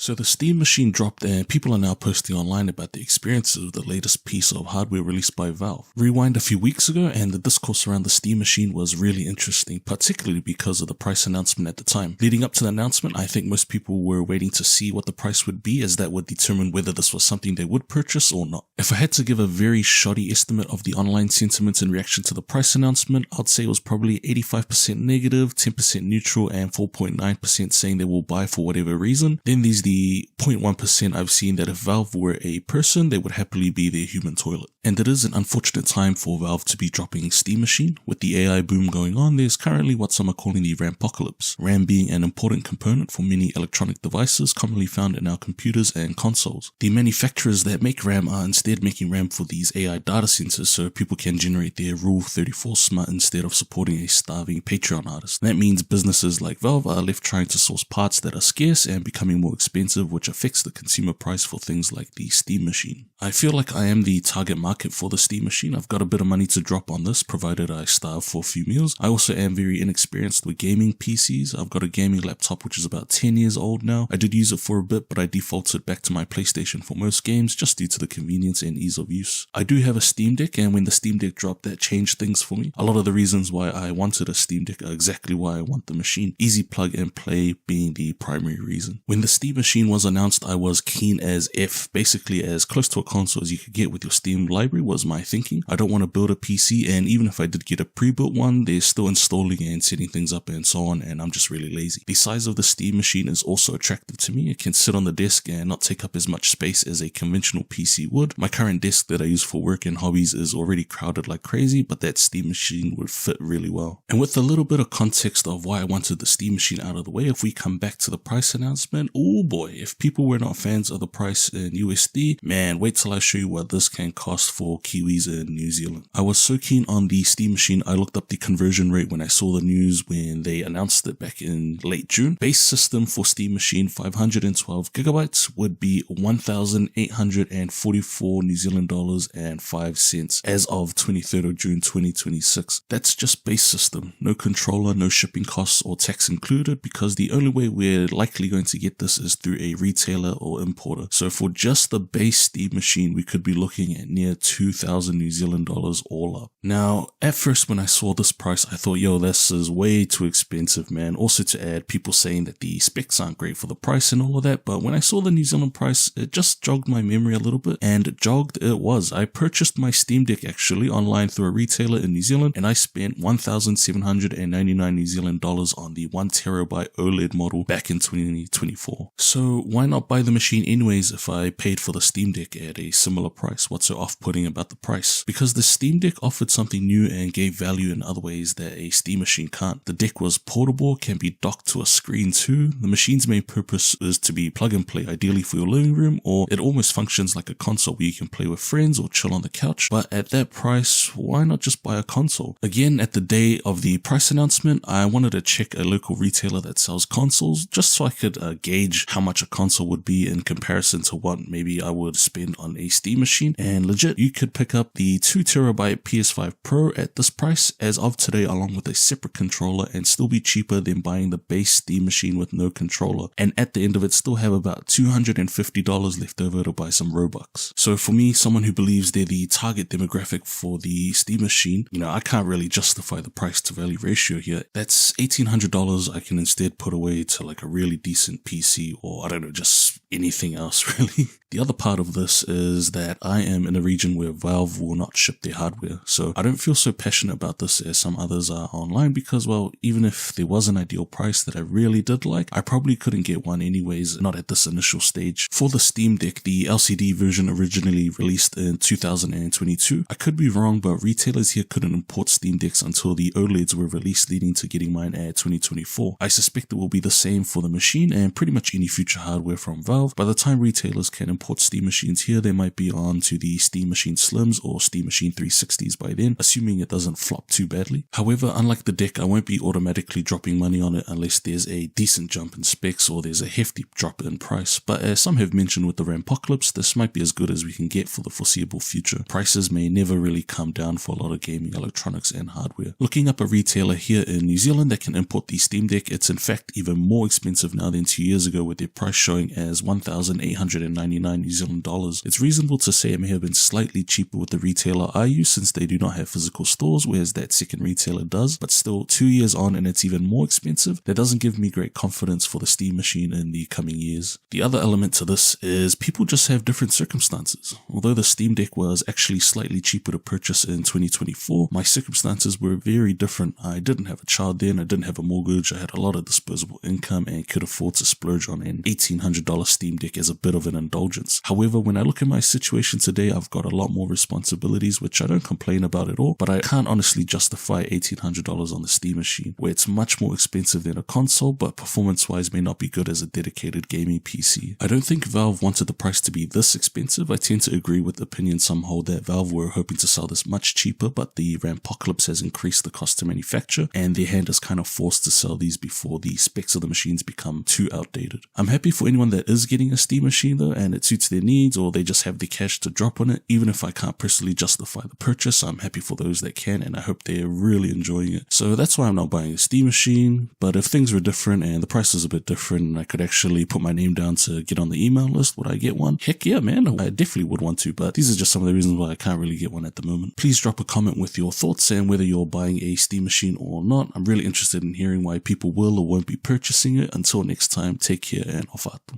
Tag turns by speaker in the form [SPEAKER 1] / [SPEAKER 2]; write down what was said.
[SPEAKER 1] So the Steam Machine dropped and people are now posting online about the experiences of the latest piece of hardware released by Valve. Rewind a few weeks ago and the discourse around the Steam Machine was really interesting, particularly because of the price announcement at the time. Leading up to the announcement, I think most people were waiting to see what the price would be, as that would determine whether this was something they would purchase or not. If I had to give a very shoddy estimate of the online sentiment in reaction to the price announcement, I'd say it was probably 85% negative, 10% neutral, and 4.9% saying they will buy for whatever reason. Then there's the 0.1% I've seen that if Valve were a person, they would happily be their human toilet. And it is an unfortunate time for Valve to be dropping Steam Machine. With the AI boom going on, there's currently what some are calling the RAM-pocalypse. RAM being an important component for many electronic devices commonly found in our computers and consoles. The manufacturers that make RAM are instead making RAM for these AI data centers so people can generate their Rule 34 smart instead of supporting a starving Patreon artist. That means businesses like Valve are left trying to source parts that are scarce and becoming more expensive, which affects the consumer price for things like the Steam Machine. I feel like I am the target market for the Steam Machine. I've got a bit of money to drop on this, provided I starve for a few meals. I also am very inexperienced with gaming PCs. I've got a gaming laptop which is about 10 years old now. I did use it for a bit, but I defaulted back to my PlayStation for most games just due to the convenience and ease of use. I do have a Steam Deck, and when the Steam Deck dropped, that changed things for me. A lot of the reasons why I wanted a Steam Deck are exactly why I want the machine. Easy plug and play being the primary reason. When the Steam Machine was announced, I was keen as F. Basically as close to a console as you could get with your Steam library was my thinking. I don't want to build a PC, and even if I did get a pre-built one, they're still installing and setting things up and so on, and I'm just really lazy. The size of the Steam Machine is also attractive to me. It can sit on the desk and not take up as much space as a conventional PC would. My current desk that I use for work and hobbies is already crowded like crazy, but that Steam Machine would fit really well. And with a little bit of context of why I wanted the Steam Machine out of the way, if we come back to the price announcement, oh boy, if people were not fans of the price in USD, man, wait till I show you what this can cost for Kiwis in New Zealand. I was so keen on the Steam Machine, I looked up the conversion rate when I saw the news when they announced it back in late June. Base system for Steam Machine 512 gigabytes would be 1,844 New Zealand dollars and 5 cents as of 23rd of June 2026. That's just base system, no controller, no shipping costs or tax included, because the only way we're likely going to get this is through a retailer or importer. So for just the base Steam Machine, we could be looking at near 2,000 New Zealand dollars all up. Now, at first when I saw this price, I thought, yo, this is way too expensive, man. Also to add, people saying that the specs aren't great for the price and all of that, but when I saw the New Zealand price, it just jogged my memory a little bit, and jogged it was. I purchased my Steam Deck actually online through a retailer in New Zealand, and I spent 1,799 New Zealand dollars on the 1TB OLED model back in 2024. So why not buy the machine anyways if I paid for the Steam Deck at a similar price? What's so off-putting about the price? Because the Steam Deck offered something new and gave value in other ways that a Steam Machine can't. The deck was portable, can be docked to a screen too. The machine's main purpose is to be plug and play, ideally for your living room, or it almost functions like a console where you can play with friends or chill on the couch. But at that price, why not just buy a console? Again, at the day of the price announcement, I wanted to check a local retailer that sells consoles just so I could gauge how much a console would be in comparison to what maybe I would spend on a Steam Machine. And legit, you could pick up the 2TB PS5 Pro at this price as of today along with a separate controller and still be cheaper than buying the base Steam Machine with no controller. And at the end of it, still have about $250 left over to buy some Robux. So for me, someone who believes they're the target demographic for the Steam Machine, I can't really justify the price to value ratio here. That's $1,800 I can instead put away to like a really decent PC, or I don't know, just anything else really. The other part of this is that I am in a region where Valve will not ship their hardware, so I don't feel so passionate about this as some others are online because, well, even if there was an ideal price that I really did like, I probably couldn't get one anyways, not at this initial stage. For the Steam Deck, the LCD version originally released in 2022. I could be wrong, but retailers here couldn't import Steam Decks until the OLEDs were released, leading to getting mine at 2024. I suspect it will be the same for the machine and pretty much any future hardware from Valve. By the time retailers can import Steam Machines here, they might be on to the Steam Machine Slims or Steam Machine 360s by then, assuming it doesn't flop too badly. However, unlike the deck, I won't be automatically dropping money on it unless there's a decent jump in specs or there's a hefty drop in price. But as some have mentioned with the Rampocalypse, this might be as good as we can get for the foreseeable future. Prices may never really come down for a lot of gaming electronics and hardware. Looking up a retailer here in New Zealand that can import the Steam Deck, it's in fact even more expensive now than 2 years ago, with their price showing as 1,899 New Zealand dollars. It's reasonable to say it may have been slightly cheaper with the retailer I use since they do not have physical stores, whereas that second retailer does, but still 2 years on and it's even more expensive. That doesn't give me great confidence for the Steam Machine in the coming years. The other element to this is people just have different circumstances. Although the Steam Deck was actually slightly cheaper to purchase in 2024, my circumstances were very different. I didn't have a child then, I didn't have a mortgage, I had a lot of disposable income and could afford to splurge on an $1,800 Steam Deck as a bit of an indulgence. However, when I look at my situation today, I've got a lot more responsibilities, which I don't complain about at all, but I can't honestly justify $1,800 on the Steam Machine, where it's much more expensive than a console, but performance-wise may not be good as a dedicated gaming PC. I don't think Valve wanted the price to be this expensive. I tend to agree with the opinion some hold that Valve were hoping to sell this much cheaper, but the Rampocalypse has increased the cost to manufacture, and their hand is kind of forced to sell these before the specs of the machines become too outdated. I'm happy for anyone that is getting a Steam Machine though, and it suits their needs, or they just have the cash to drop on it. Even if I can't personally justify the purchase, I'm happy for those that can, and I hope they're really enjoying it. So that's why I'm not buying a Steam Machine, but if things were different and the price is a bit different and I could actually put my name down to get on the email list, would I get one? Heck yeah, man, I definitely would want to, but these are just some of the reasons why I can't really get one at the moment. Please drop a comment with your thoughts and whether you're buying a Steam Machine or not. I'm really interested in hearing why people will or won't be purchasing it. Until next time, take care and off out.